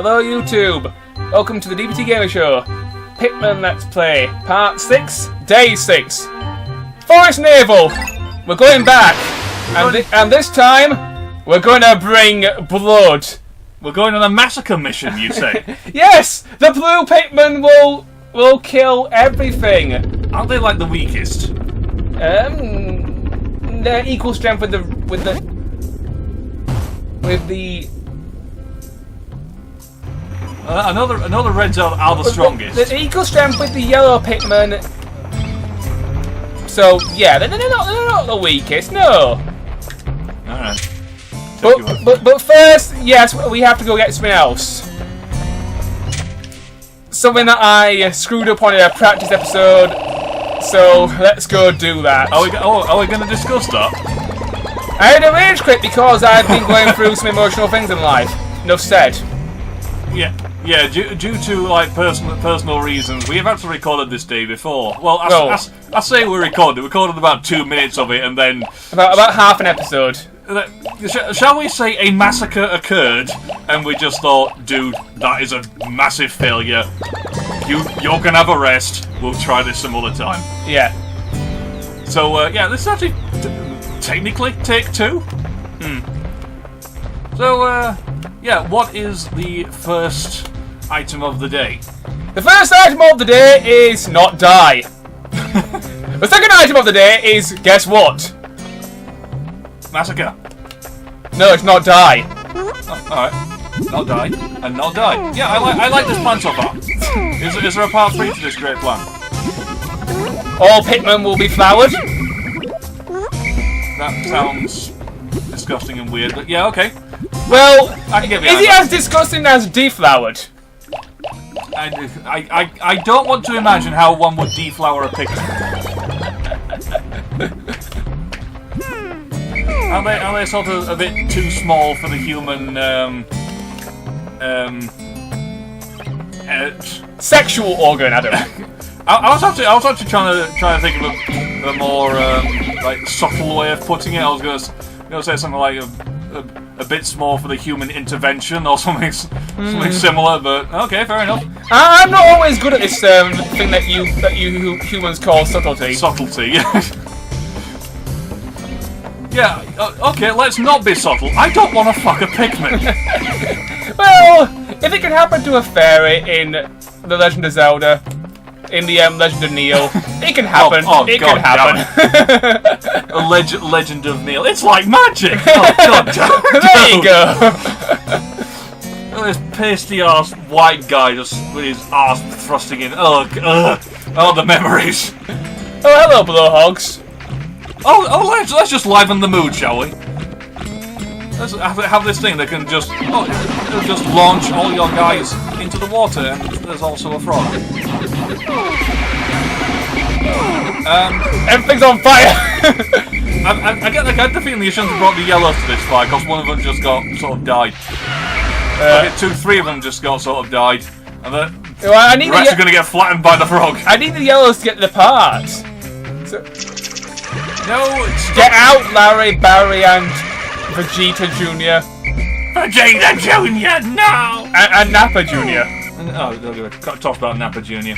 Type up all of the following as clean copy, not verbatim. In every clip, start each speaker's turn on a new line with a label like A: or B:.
A: Hello YouTube! Welcome to the DBTGAMER Show. Pikmin Let's Play, Part 6, Day 6. Forest Naval! We're going back, and this time, we're going to bring blood.
B: We're going on a massacre mission, you say?
A: Yes! The blue Pikmin will kill everything.
B: Aren't they like the weakest?
A: They're equal strength with the
B: another reds are the strongest.
A: They're equal strength with the yellow Pikmin. So yeah, they're not the weakest. No.
B: Alright.
A: But first, yes, we have to go get something else. Something that I screwed up on in a practice episode. So let's go do that.
B: Are we going to discuss that?
A: I had a rage quit because I've been going through some emotional things in life. Enough said.
B: Yeah. Due to like personal reasons, we have actually recorded this day before. Well, I say we recorded about 2 minutes of it, and then
A: about half an episode.
B: Shall we say a massacre occurred, and we just thought, dude, that is a massive failure. You're gonna have a rest. We'll try this some other time.
A: Yeah.
B: So yeah, this is actually technically take 2. So yeah, what is the first item of the day?
A: The first item of the day is not die. The second item of the day is guess what?
B: Massacre.
A: No, it's not die.
B: Oh, alright. Not die. And not die. Yeah, I like this plan so far. Is there a part 3 to this great plan?
A: All Pikmin will be flowered.
B: That sounds disgusting and weird, but yeah, okay.
A: Well,
B: I can get
A: is it as disgusting as deflowered?
B: I don't want to imagine how one would deflower a Pikmin. Are they sort of a bit too small for the human
A: sexual organ, Adam?
B: I was actually trying to think of a more like subtle way of putting it. I was gonna say something like a bit small for the human intervention or something similar. But okay, fair enough.
A: I'm not always good at this thing that you humans call subtlety.
B: Subtlety, yeah. Yeah, okay, let's not be subtle. I don't want to fuck a Pikmin.
A: Well, if it can happen to a fairy in The Legend of Zelda, in the Legend of Neil, it can happen. It can happen.
B: A Legend of Neil. It's like magic! Oh, God damn it.
A: There you go.
B: Oh, this pasty-ass white guy just with his arse thrusting in. Oh, the memories.
A: Oh, hello, blowhogs.
B: Let's just liven the mood, shall we? Let's have this thing that can just it'll just launch all your guys into the water, and there's also a frog.
A: Everything's on fire.
B: I get the feeling you shouldn't have brought the yellows to this fire, because one of them just got sort of died. Three of them just got sort of died, and the rest are going to get flattened by the frog.
A: I need the yellows to get the parts. So,
B: no,
A: get out, Larry, Barry, and Vegeta Jr.
B: Vegeta Jr. No.
A: And Nappa Jr.
B: Got tossed about Nappa Jr.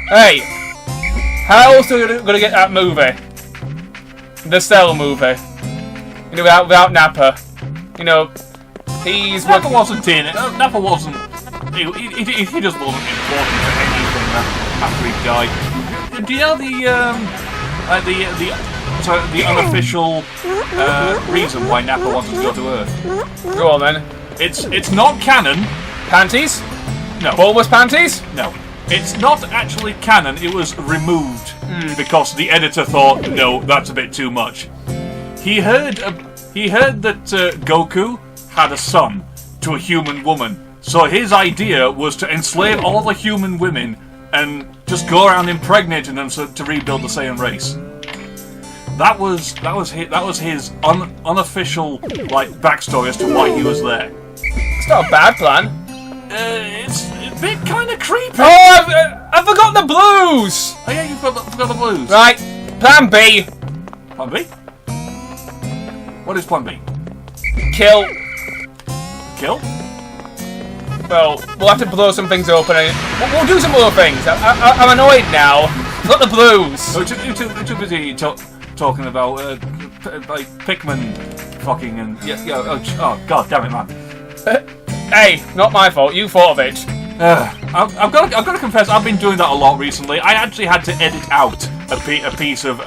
A: Hey, how else are we gonna get that movie? The Cell movie. You know, without Nappa. You know,
B: Nappa wasn't in it. Nappa wasn't. He just wasn't important to anything after he died. Do you know the unofficial reason why Nappa wanted to go to Earth?
A: Go on then.
B: It's not canon.
A: Panties?
B: No.
A: Bulbous panties?
B: No. It's not actually canon. It was removed because the editor thought, no, that's a bit too much. He heard that Goku had a son to a human woman, so his idea was to enslave all the human women and just go around impregnating them to rebuild the Saiyan race. That was his unofficial backstory as to why he was there.
A: It's not a bad plan.
B: It's a bit kind of creepy.
A: Oh, I forgot the blues.
B: Oh yeah, you forgot the blues.
A: Right, Plan B.
B: Plan B? What is Plan B?
A: Kill.
B: Kill?
A: Well, we'll have to blow some things open. We'll do some more things. I'm annoyed now. I've got the blues.
B: Oh, you're too busy talking about like Pikmin fucking and oh god damn it, man.
A: Hey, not my fault. You thought of it.
B: I've got to confess, I've been doing that a lot recently. I actually had to edit out a piece of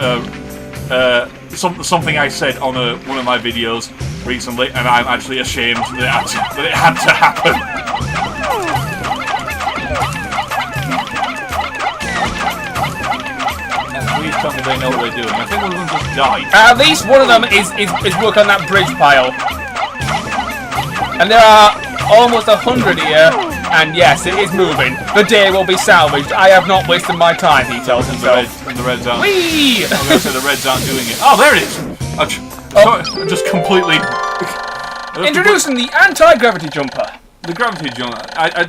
B: something I said on one of my videos recently, and I'm actually ashamed that it had to happen. Please tell me they know what they're doing. I think one of them just died.
A: At least one of them is working on that bridge pile. And there are almost 100 here, and yes, it is moving. The day will be salvaged. I have not wasted my time, he tells himself.
B: And the Reds aren't.
A: Whee!
B: I'm going to say the Reds aren't doing it. Oh, there it is! I'm just completely...
A: Introducing the anti-gravity jumper.
B: The gravity jumper.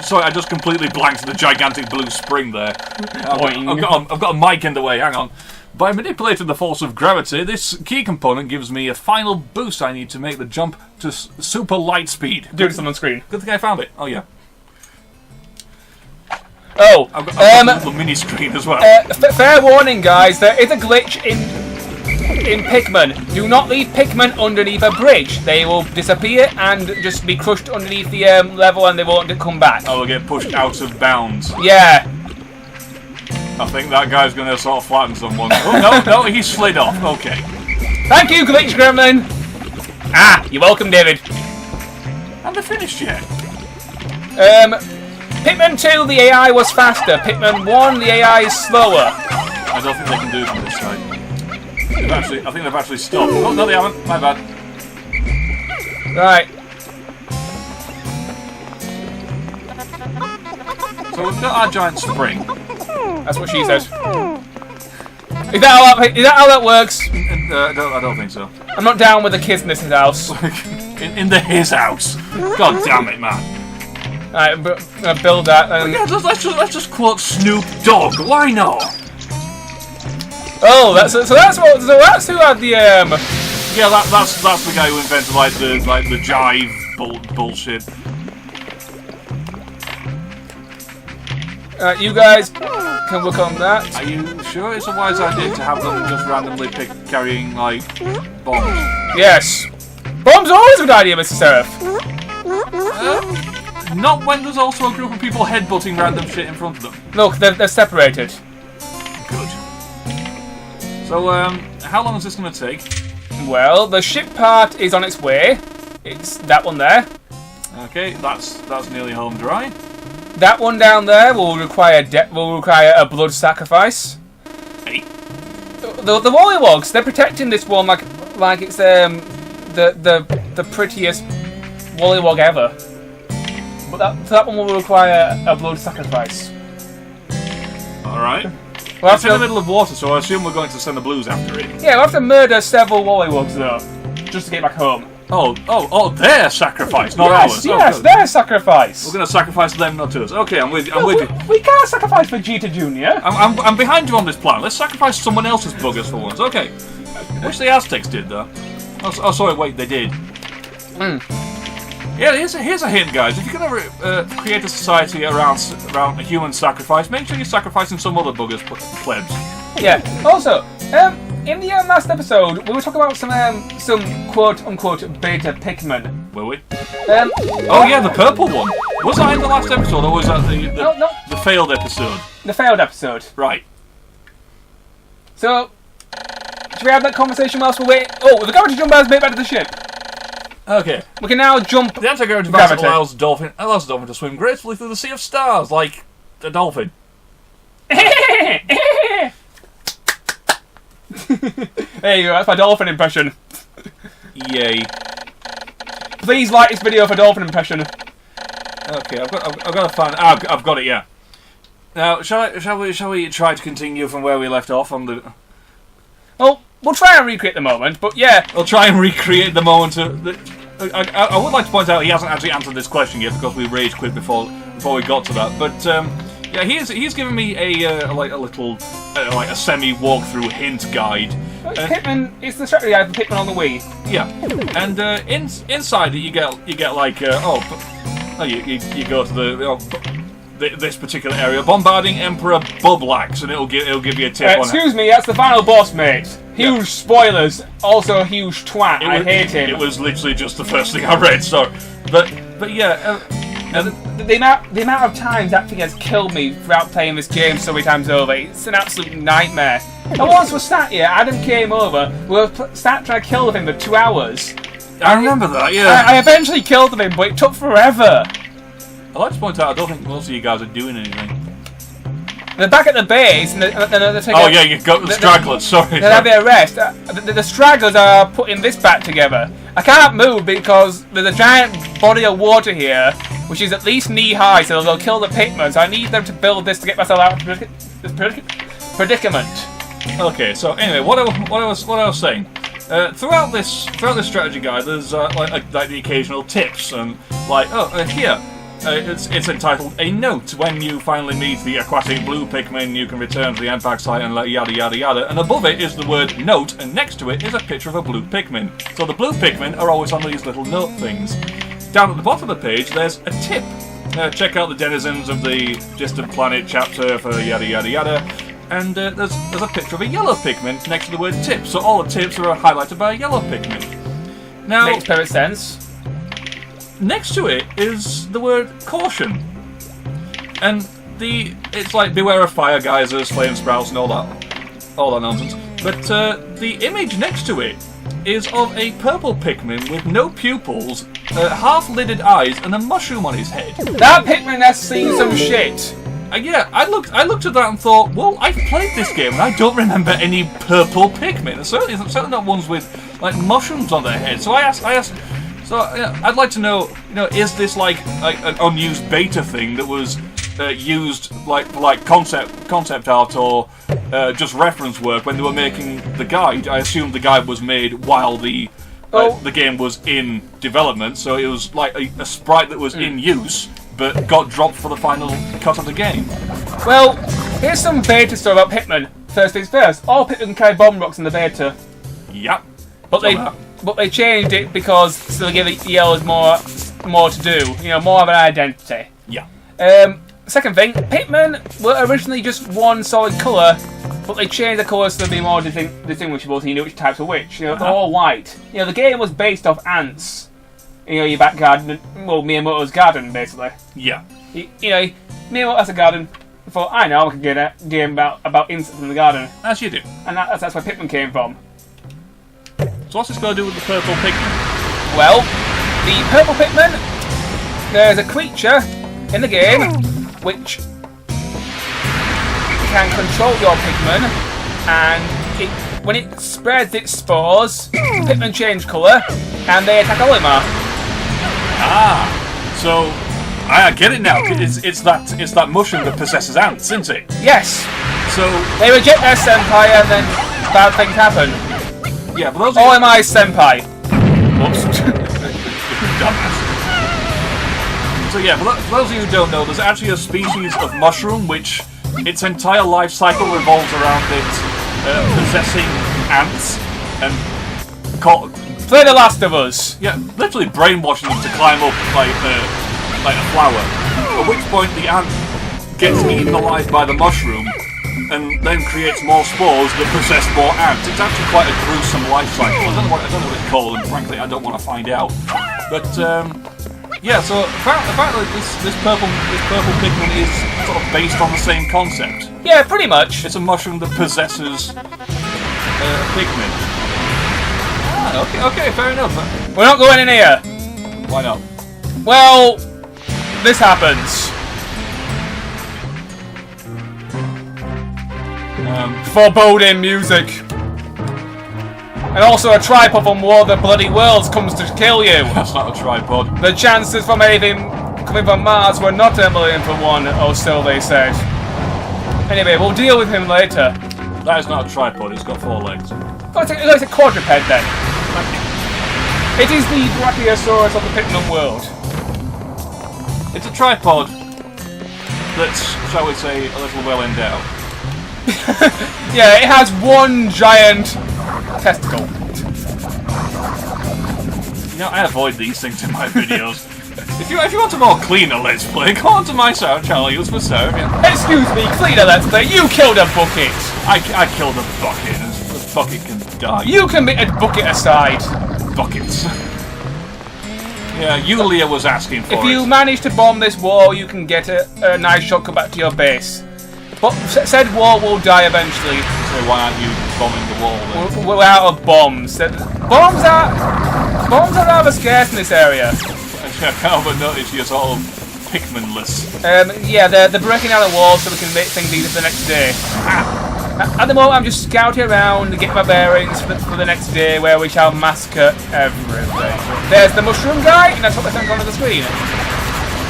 B: Sorry, I just completely blanked the gigantic blue spring there. I've got a mic in the way, hang on. By manipulating the force of gravity, this key component gives me a final boost I need to make the jump to super light speed.
A: Doing something on screen.
B: Good thing I found it. Oh, yeah.
A: Oh,
B: I've got a little mini screen as well.
A: Fair warning, guys, there is a glitch in Pikmin. Do not leave Pikmin underneath a bridge. They will disappear and just be crushed underneath the level, and they won't come back.
B: Oh, they'll get pushed out of bounds.
A: Yeah.
B: I think that guy's going to sort of flatten someone. Oh, no, he slid off. Okay.
A: Thank you, Glitch Gremlin. Ah, you're welcome, David.
B: Haven't they finished yet?
A: Pikmin 2, the AI was faster. Pikmin 1, the AI is slower.
B: I don't think they can do it on this side. I think they've actually stopped. Oh, no, they haven't. My bad.
A: Right.
B: So we've got our giant spring.
A: That's what she says. Is that how that works?
B: I don't think so.
A: I'm not down with the kids in this house.
B: in his house. God damn it, man.
A: Alright, build that.
B: Yeah, let's just quote Snoop Dogg. Why not?
A: Oh, that's who had the
B: Yeah, that's the guy who invented the jive bullshit.
A: You guys can work on that.
B: Are you sure it's a wise idea to have them just randomly carrying like bombs?
A: Yes. Bombs are always a good idea, Mr. Seraph.
B: Not when there's also a group of people headbutting random shit in front of them.
A: Look, they're separated.
B: Good. So, how long is this going to take?
A: Well, the ship part is on its way. It's that one there.
B: Okay, that's nearly home dry.
A: That one down there will require a blood sacrifice.
B: Hey.
A: The Wollywogs, they're protecting this one like it's the prettiest Wollywog ever. But that one will require a blood sacrifice.
B: Alright.
A: We'll
B: it's in the middle of water, so I assume we're going to send the blues after it.
A: Yeah, we'll have to murder several Wollywogs though, just to get back home.
B: Oh, their sacrifice, not ours.
A: Yes, their sacrifice.
B: We're going to sacrifice them, not us. Okay, I'm with you.
A: We can't sacrifice Vegeta Jr.
B: I'm behind you on this plan. Let's sacrifice someone else's buggers for once. Okay. Which the Aztecs did, though. Oh, sorry, wait, they did. Yeah, here's a hint, guys. If you're going to create a society around a human sacrifice, make sure you're sacrificing some other buggers, plebs.
A: Yeah. Also, in the last episode, we were talking about some quote-unquote beta Pikmin.
B: Were we? Oh yeah, the purple one. Was that in the last episode, or was that the failed episode?
A: The failed episode.
B: Right.
A: So, should we have that conversation whilst we're waiting? Oh, the gravity jumper has made back to the ship.
B: Okay.
A: We can now jump.
B: The anti-gravity device allows the dolphin to swim gracefully through the sea of stars, like a dolphin.
A: There you go, that's my dolphin impression.
B: Yay.
A: Please like this video for dolphin impression.
B: Okay, I've got to find. I've got it. Yeah. Now, shall we try to continue from where we left off on the?
A: Well, we'll try and recreate the moment, but yeah.
B: We'll try and recreate the moment. I would like to point out he hasn't actually answered this question yet because we rage quit before we got to that. But yeah, he's given me a little a semi walkthrough hint guide.
A: Pikmin, it's the strategy guide for Pikmin on the Wii.
B: Yeah, and inside it you get like you go to this particular area, bombarding Emperor Bublax, and it'll give you a tip on.
A: Excuse me, that's the final boss, mate. Huge spoilers. Also a huge twat. I hate him.
B: It was literally just the first thing I read. So, but yeah.
A: The amount of times that thing has killed me throughout playing this game so many times over, it's an absolute nightmare. And once we're sat here, Adam came over, we were sat trying to kill him for 2 hours.
B: I remember that, yeah.
A: I eventually killed him, but it took forever.
B: I'd like to point out, I don't think most of you guys are doing anything.
A: They're back at the base, and
B: yeah, you've got the stragglers, sorry.
A: They'll have their rest. The stragglers are putting this back together. I can't move because there's a giant body of water here, which is at least knee-high, so they'll kill the Pikmin, so I need them to build this to get myself out of this predicament.
B: Okay, so anyway, what I was saying, throughout this strategy guide, there's like the occasional tips and here. It's entitled A Note. When you finally meet the aquatic blue Pikmin, you can return to the impact site and yada yada yada. And above it is the word note, and next to it is a picture of a blue Pikmin. So the blue Pikmin are always on these little note things. Down at the bottom of the page, there's a tip. Check out the denizens of the distant planet chapter for yada yada yada. And there's a picture of a yellow Pikmin next to the word tip. So all the tips are highlighted by a yellow Pikmin. Now,
A: makes perfect sense.
B: Next to it is the word caution, and it's like beware of fire geysers, flame sprouts, and all that nonsense. But the image next to it is of a purple Pikmin with no pupils, half-lidded eyes, and a mushroom on his head.
A: That Pikmin has seen some shit.
B: Yeah, I looked at that and thought, well, I've played this game and I don't remember any purple Pikmin. Certainly not ones with like mushrooms on their head. So I asked. So I'd like to know, is this like an unused beta thing that was used like concept art or just reference work when they were making the guide? I assume the guide was made while the game was in development, so it was like a sprite that was in use but got dropped for the final cut of the game.
A: Well, here's some beta stuff about Pikmin. First things first, all Pikmin can carry bomb rocks in the beta.
B: Yep.
A: But they changed it because to give the yellows more to do, more of an identity.
B: Yeah.
A: Second thing, Pikmin were originally just one solid colour, but they changed the colours to be more distinguishable, so you knew which types were which. They're all white. The game was based off ants. Your back garden, well, Miyamoto's garden, basically.
B: Yeah.
A: Miyamoto has a garden. I thought, I know, I can get a game about insects in the garden.
B: As you do.
A: And that's where Pikmin came from.
B: So what's this got to do with the purple Pikmin?
A: Well, the purple Pikmin, there's a creature in the game which can control your Pikmin, and when it spreads its spores, Pikmin change colour, and they attack Olimar.
B: So I get it now. It's that mushroom that possesses ants, isn't it?
A: Yes.
B: So
A: they reject their senpai, and then bad things happen.
B: Yeah, but those
A: Olimar senpai.
B: Whoops. Dumbass. So yeah, for those of you who don't know, there's actually a species of mushroom which its entire life cycle revolves around it possessing ants and
A: play The Last of Us.
B: Yeah, literally brainwashing them to climb up like a flower. At which point the ant gets eaten alive by the mushroom and then creates more spores that possess more ants. It's actually quite a gruesome life cycle. I don't know what it's called, and frankly, I don't want to find out. But yeah, so apparently this purple Pikmin is sort of based on the same concept.
A: Yeah, pretty much.
B: It's a mushroom that possesses Pikmin. Okay, fair enough.
A: We're not going in here.
B: Why not?
A: Well, this happens. Foreboding music. And also a tripod from War of the Bloody Worlds comes to kill you.
B: That's not a tripod.
A: The chances from anything coming from Mars were not a million for one, or so they said. Anyway, we'll deal with him later.
B: That is not a tripod, it's got 4 legs.
A: Oh, it's a quadruped then. It is the Brachiosaurus of the Pikmin world.
B: It's a tripod that's, shall we say, a little well endowed.
A: Yeah, it has one giant testicle.
B: I avoid these things in my videos. If you want a more cleaner Let's Play, go on to my channel, use for serving.
A: Excuse me, cleaner Let's Play, you killed a bucket!
B: I killed a bucket, and the bucket can die.
A: You committed bucket aside.
B: Buckets. Yeah, Yulia was asking for it.
A: If you manage to bomb this wall, you can get a nice shotgun back to your base. But said wall will die eventually.
B: So why aren't you bombing the wall then?
A: We're out of bombs. Bombs are rather scarce in this area.
B: I can't but notice you're sort of Pikmin-less.
A: Yeah, they're breaking down the walls so we can make things easier for the next day. At the moment, I'm just scouting around to get my bearings for the next day, where we shall massacre everything. There's the mushroom guy, and that's what they're on the screen.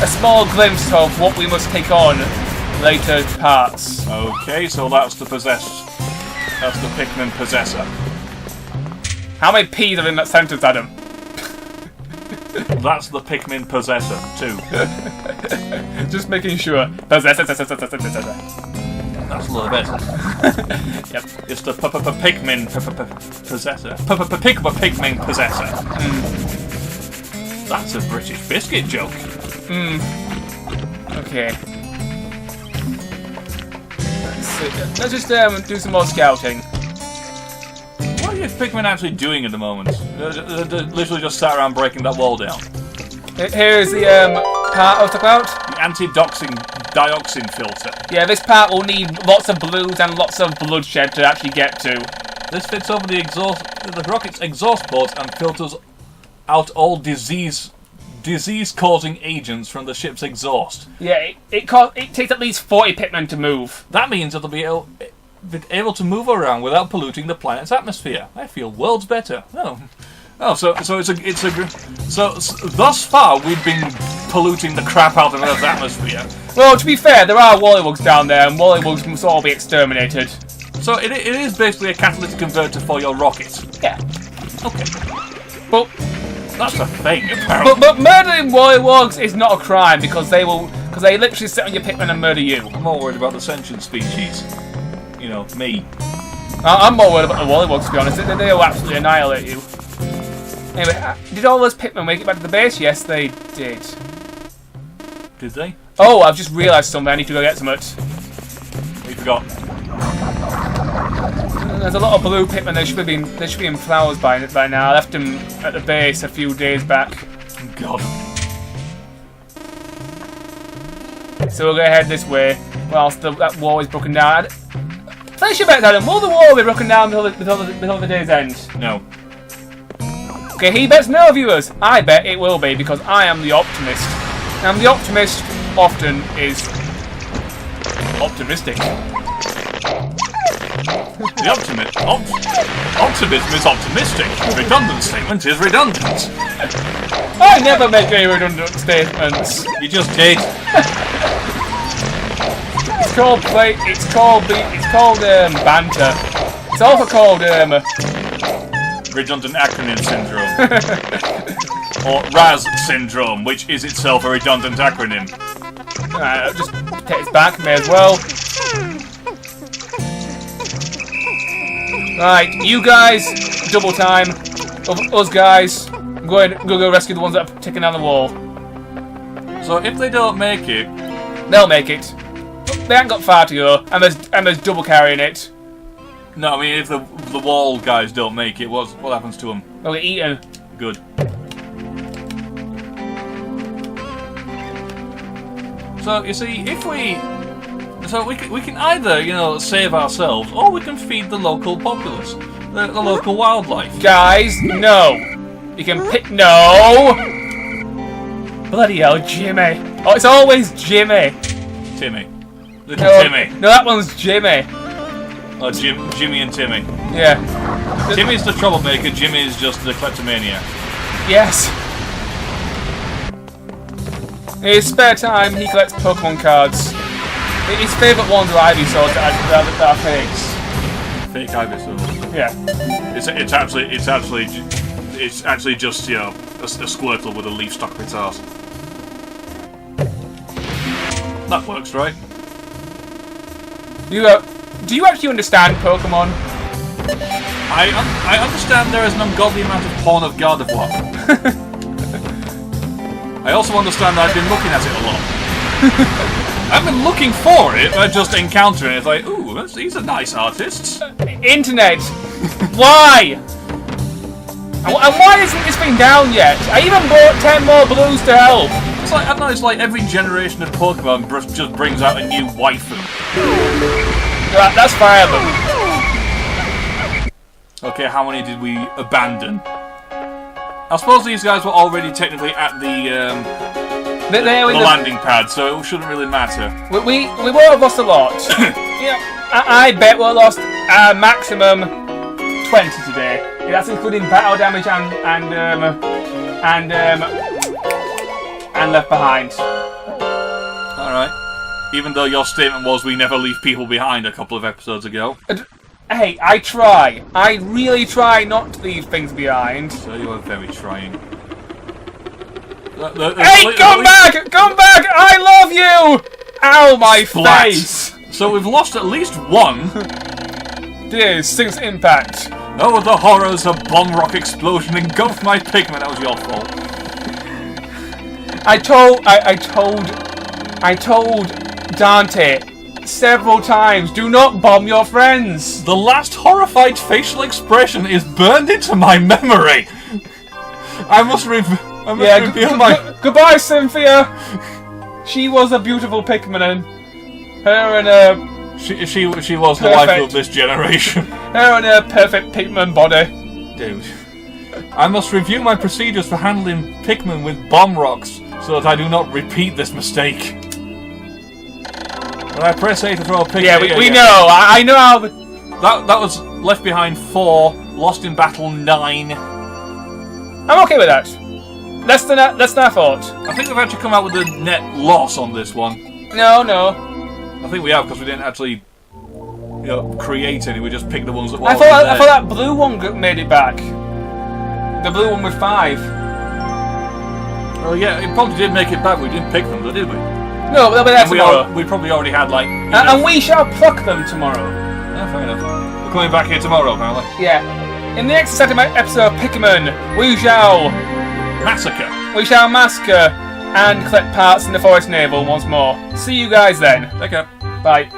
A: A small glimpse of what we must take on later parts.
B: Okay, so that's the Pikmin possessor.
A: How many P's are in that sentence, Adam?
B: That's the Pikmin possessor too.
A: Just making sure. Possessor.
B: That's a little better.
A: Yep.
B: It's the Pikmin possessor. Pikmin possessor. That's a British biscuit joke.
A: Okay. Let's just do some more scouting.
B: What are your Pikmin actually doing at the moment? They're literally just sat around breaking that wall down.
A: Here's the part I was talking about.
B: The anti-dioxin filter.
A: Yeah, this part will need lots of blues and lots of bloodshed to actually get to.
B: This fits over the rocket's exhaust port and filters out all disease-causing agents from the ship's exhaust.
A: Yeah, it takes at least 40 Pikmin to move.
B: That means it'll be able to move around without polluting the planet's atmosphere. I feel worlds better. So thus far we've been polluting the crap out of Earth's atmosphere.
A: Well, to be fair, there are Wollywugs down there, and Wollywugs must all be exterminated.
B: So it is basically a catalytic converter for your rocket.
A: Yeah.
B: Okay.
A: But
B: that's a thing, apparently.
A: But murdering Wollywugs is not a crime because they literally sit on your Pikmin and murder you.
B: I'm more worried about the sentient species. You know, me.
A: I'm more worried about the Wollywugs, to be honest. They will absolutely annihilate you. Anyway, did all those Pikmin make it back to the base? Yes, they did.
B: Did they?
A: Oh, I've just realised something. I need to go get some of it.
B: We forgot.
A: There's a lot of blue Pikmin. They should be in flowers by now. I left them at the base a few days back.
B: God.
A: So we'll go ahead this way whilst that wall is broken down. Place your bet, Adam. Will the wall be broken down before the day's end?
B: No.
A: Okay, he bets no, viewers. I bet it will be because I am the optimist. And the optimist often is optimistic.
B: The optimism is optimistic. Redundant statement is redundant.
A: I never make any redundant statements.
B: You just did.
A: It's called banter. It's also called
B: redundant acronym syndrome. Or RAS syndrome, which is itself a redundant acronym.
A: Alright, just take it back, may as well. Right, you guys, double time. Us guys, I'm going to go rescue the ones that are taking down the wall.
B: So if they don't make it...
A: They'll make it. They haven't got far to go, and there's double carrying it.
B: No, I mean, if the wall guys don't make it, what happens to them?
A: They'll get eaten.
B: Good. So, you see, if we can either, you know, save ourselves, or we can feed the local populace, the local wildlife.
A: Guys, no. You can pick... No! Bloody hell, Jimmy. Oh, it's always Jimmy.
B: Timmy. Little Timmy.
A: No, that one's Jimmy.
B: Oh, Jimmy and Timmy.
A: Yeah.
B: Timmy's the troublemaker, Jimmy's just the kleptomaniac.
A: Yes. In his spare time, he collects Pokemon cards. His favourite ones are Ivysaurs that are fakes.
B: Fake Ivysaurs.
A: Yeah.
B: It's actually just, you know, a Squirtle with a leaf stuck up its arse. That works, right?
A: Do you actually understand Pokemon?
B: I understand there is an ungodly amount of porn of Gardevoir. I I also understand that I've been looking at it a lot. I've been looking for it, but just encountering it. It's like, ooh, he's a nice artist.
A: Internet, why? And why isn't this thing down yet? I even bought 10 more blues to help.
B: It's like, I don't know, it's like every generation of Pokemon just brings out a new waifu.
A: Right, that's fire them.
B: Okay, how many did we abandon? I suppose these guys were already technically at the landing pad, so it shouldn't really matter.
A: We would have lost a lot. Yeah, I bet we'll lost a maximum 20 today. Yeah, that's including battle damage and left behind.
B: Alright. Even though your statement was we never leave people behind a couple of episodes ago.
A: Hey, I try. I really try not to leave things behind.
B: So you are very trying.
A: Hey, come back! Come back! I love you! Ow, my face!
B: So we've lost at least one.
A: This since impact.
B: Oh, the horrors of bomb rock explosion engulfed my Pikmin. That was your fault.
A: I told Dante several times, do not bomb your friends.
B: The last horrified facial expression is burned into my memory. I must reveal my...
A: Goodbye, Cynthia. She was a beautiful Pikmin. Her and her...
B: She was the life of this generation.
A: Her and her perfect Pikmin body.
B: Dude. I must review my procedures for handling Pikmin with bomb rocks so that I do not repeat this mistake. When I press A to throw a Pikmin...
A: Yeah, we know. I know how...
B: That was left behind 4, lost in battle 9.
A: I'm okay with that. Less than I thought.
B: I think we've actually come out with a net loss on this one.
A: No.
B: I think we have, because we didn't actually, create any. We just picked the ones that were
A: I thought that blue one made it back. The blue one with 5.
B: Oh yeah, it probably did make it back. We didn't pick them, though, did we?
A: No, but they'll be there tomorrow.
B: We probably already had like.
A: And we shall pluck them tomorrow.
B: Yeah, fair enough. We're coming back here tomorrow, apparently.
A: Yeah. In the next episode of Pikmin, we shall
B: massacre.
A: We shall massacre and collect parts in the Forest Naval once more. See you guys then.
B: Take care.
A: Bye.